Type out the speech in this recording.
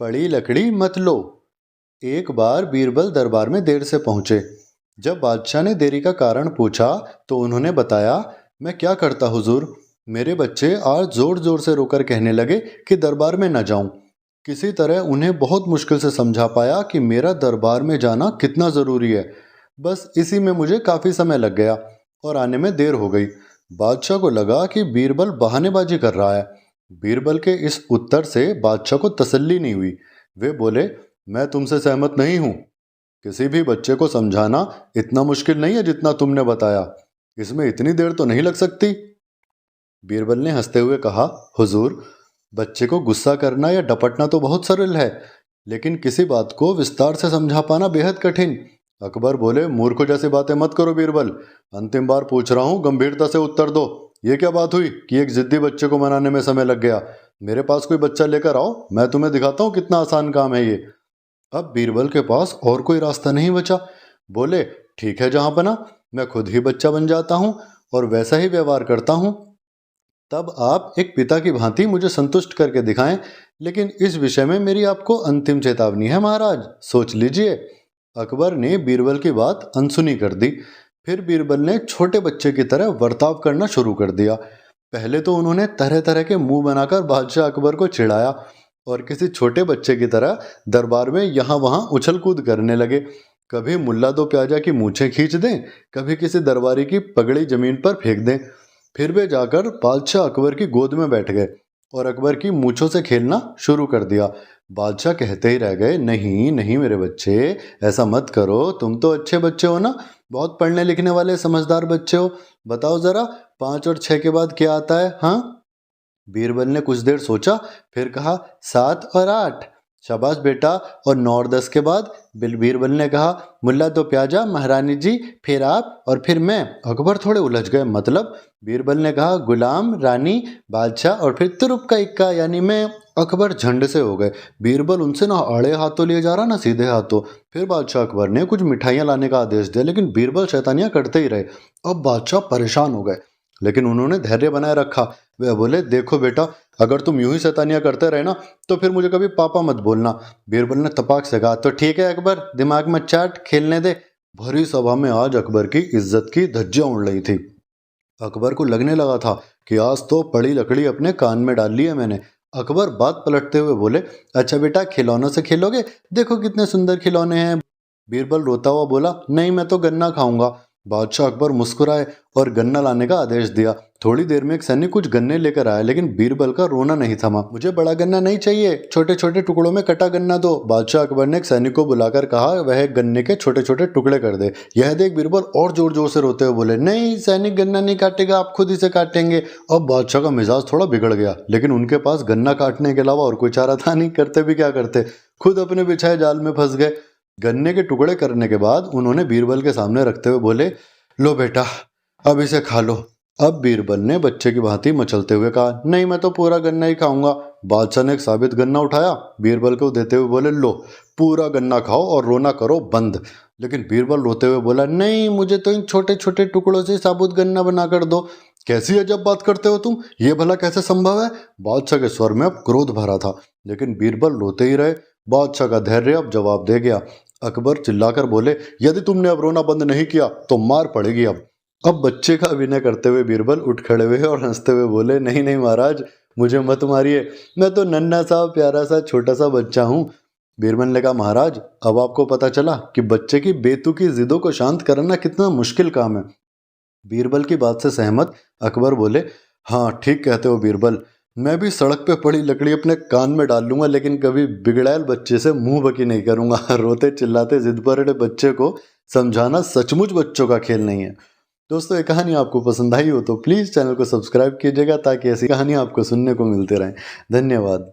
पड़ी लकड़ी मत लो। एक बार बीरबल दरबार में देर से पहुंचे। जब बादशाह ने देरी का कारण पूछा तो उन्होंने बताया, मैं क्या करता हुजूर, मेरे बच्चे आज जोर जोर से रोकर कहने लगे कि दरबार में न जाऊं। किसी तरह उन्हें बहुत मुश्किल से समझा पाया कि मेरा दरबार में जाना कितना ज़रूरी है। बस इसी में मुझे काफ़ी समय लग गया और आने में देर हो गई। बादशाह को लगा कि बीरबल बहानेबाजी कर रहा है। बीरबल के इस उत्तर से बादशाह को तसल्ली नहीं हुई। वे बोले, मैं तुमसे सहमत नहीं हूँ। किसी भी बच्चे को समझाना इतना मुश्किल नहीं है जितना तुमने बताया। इसमें इतनी देर तो नहीं लग सकती। बीरबल ने हंसते हुए कहा, हुजूर, बच्चे को गुस्सा करना या डपटना तो बहुत सरल है, लेकिन किसी बात को विस्तार से समझा पाना बेहद कठिन। अकबर बोले, मूर्खों जैसी बातें मत करो बीरबल। अंतिम बार पूछ रहा हूँ, गंभीरता से उत्तर दो। ये क्या बात हुई कि एक जिद्दी बच्चे को मनाने में समय लग गया? मेरे पास कोई बच्चा लेकर आओ, मैं तुम्हें दिखाता हूँ कितना आसान काम है ये। अब बीरबल के पास और कोई रास्ता नहीं बचा। बोले, ठीक है जहां बना, मैं खुद ही बच्चा बन जाता हूँ और वैसा ही व्यवहार करता हूँ। तब आप एक पिता की भांति मुझे संतुष्ट करके दिखाएं, लेकिन इस विषय में मेरी आपको अंतिम चेतावनी है महाराज, सोच लीजिए। अकबर ने बीरबल की बात अनसुनी कर दी। फिर बीरबल ने छोटे बच्चे की तरह बर्ताव करना शुरू कर दिया। पहले तो उन्होंने तरह तरह के मुंह बनाकर बादशाह अकबर को चिढ़ाया और किसी छोटे बच्चे की तरह दरबार में यहाँ वहाँ उछल कूद करने लगे। कभी मुल्ला दो प्याजा की मूछें खींच दें, कभी किसी दरबारी की पगड़ी जमीन पर फेंक दें। फिर वे जाकर बादशाह अकबर की गोद में बैठ गए और अकबर की मूछों से खेलना शुरू कर दिया। बादशाह कहते ही रह गए, नहीं नहीं मेरे बच्चे, ऐसा मत करो, तुम तो अच्छे बच्चे हो ना, बहुत पढ़ने लिखने वाले समझदार बच्चे हो। बताओ जरा, 5 और 6 के बाद क्या आता है? हाँ। बीरबल ने कुछ देर सोचा, फिर कहा, 7 और 8। शाबाश बेटा। और 9 और 10 के बाद? बीरबल ने कहा, मुल्ला दो प्याजा, महारानी जी, फिर आप और फिर मैं। अकबर थोड़े उलझ गए। मतलब? बीरबल ने कहा, गुलाम, रानी, बादशाह और फिर तुरुप का इक्का यानी मैं। अकबर झंड से हो गए। बीरबल उनसे ना आड़े हाथों लिए जा रहा ना सीधे हाथों। फिर बादशाह अकबर ने कुछ मिठाइयाँ लाने का आदेश दिया, लेकिन बीरबल शैतानियाँ करते ही रहे। अब बादशाह परेशान हो गए, लेकिन उन्होंने धैर्य बनाए रखा। वे बोले, देखो बेटा, अगर तुम यूं ही शैतानियां करते रहे ना तो फिर मुझे कभी पापा मत बोलना। बीरबल ने तपाक से कहा, तो ठीक है अकबर, दिमाग मत चाट, खेलने दे। भरी सभा में आज अकबर की इज्जत की धज्जियां उड़ रही थी। अकबर को लगने लगा था कि आज तो पड़ी लकड़ी अपने कान में डाल ली है मैंने। अकबर बात पलटते हुए बोले, अच्छा बेटा, खिलौनों से खेलोगे? देखो कितने सुंदर खिलौने हैं। बीरबल रोता हुआ बोला, नहीं, मैं तो गन्ना खाऊंगा। बादशाह अकबर मुस्कुराए और गन्ना लाने का आदेश दिया। थोड़ी देर में एक सैनिक कुछ गन्ने लेकर आया, लेकिन बीरबल का रोना नहीं थमा। मुझे बड़ा गन्ना नहीं चाहिए, छोटे छोटे टुकड़ों में कटा गन्ना दो। बादशाह अकबर ने एक सैनिक को बुलाकर कहा, वह गन्ने के छोटे छोटे टुकड़े कर दे। यह देख बीरबल और जोर जोर से रोते हुए बोले, नहीं, सैनिक गन्ना नहीं काटेगा, आप खुद इसे काटेंगे। अब बादशाह का मिजाज थोड़ा बिगड़ गया, लेकिन उनके पास गन्ना काटने के अलावा और कोई चारा था नहीं। करते भी क्या करते, खुद अपने बिछाए जाल में फंस गए। गन्ने के टुकड़े करने के बाद उन्होंने बीरबल के सामने रखते हुए बोले, लो बेटा, अब इसे खा लो। अब बीरबल ने बच्चे की भांति मचलते हुए कहा, नहीं, मैं तो पूरा गन्ना ही खाऊंगा। बादशाह ने एक साबित गन्ना उठाया, बीरबल को देते हुए बोले, लो, पूरा गन्ना खाओ और रोना करो बंद। लेकिन बीरबल रोते हुए बोला, नहीं, मुझे तो इन छोटे छोटे टुकड़ों से साबुत गन्ना बना कर दो। कैसी अजब बात करते हो तुम, ये भला कैसे संभव है? बादशाह के स्वर में अब क्रोध भरा था, लेकिन बीरबल रोते ही रहे। बादशाह का धैर्य अब जवाब दे गया। अकबर चिल्लाकर बोले, यदि तुमने अब रोना बंद नहीं किया तो मार पड़ेगी। अब बच्चे का अभिनय करते हुए बीरबल उठ खड़े हुए और हंसते हुए बोले, नहीं नहीं महाराज, मुझे मत मारिए, मैं तो नन्हा सा प्यारा सा छोटा सा बच्चा हूँ। बीरबल ने कहा, महाराज, अब आपको पता चला कि बच्चे की बेतुकी जिदों को शांत करना कितना मुश्किल काम है। बीरबल की बात से सहमत अकबर बोले, हाँ ठीक कहते हो बीरबल, मैं भी सड़क पे पड़ी लकड़ी अपने कान में डाल लूंगा, लेकिन कभी बिगड़ैल बच्चे से मुंह बकी नहीं करूंगा। रोते चिल्लाते जिद पर अड़े बच्चे को समझाना सचमुच बच्चों का खेल नहीं है। दोस्तों, ये कहानी आपको पसंद आई हो तो प्लीज़ चैनल को सब्सक्राइब कीजिएगा, ताकि ऐसी कहानियाँ आपको सुनने को मिलते रहें। धन्यवाद।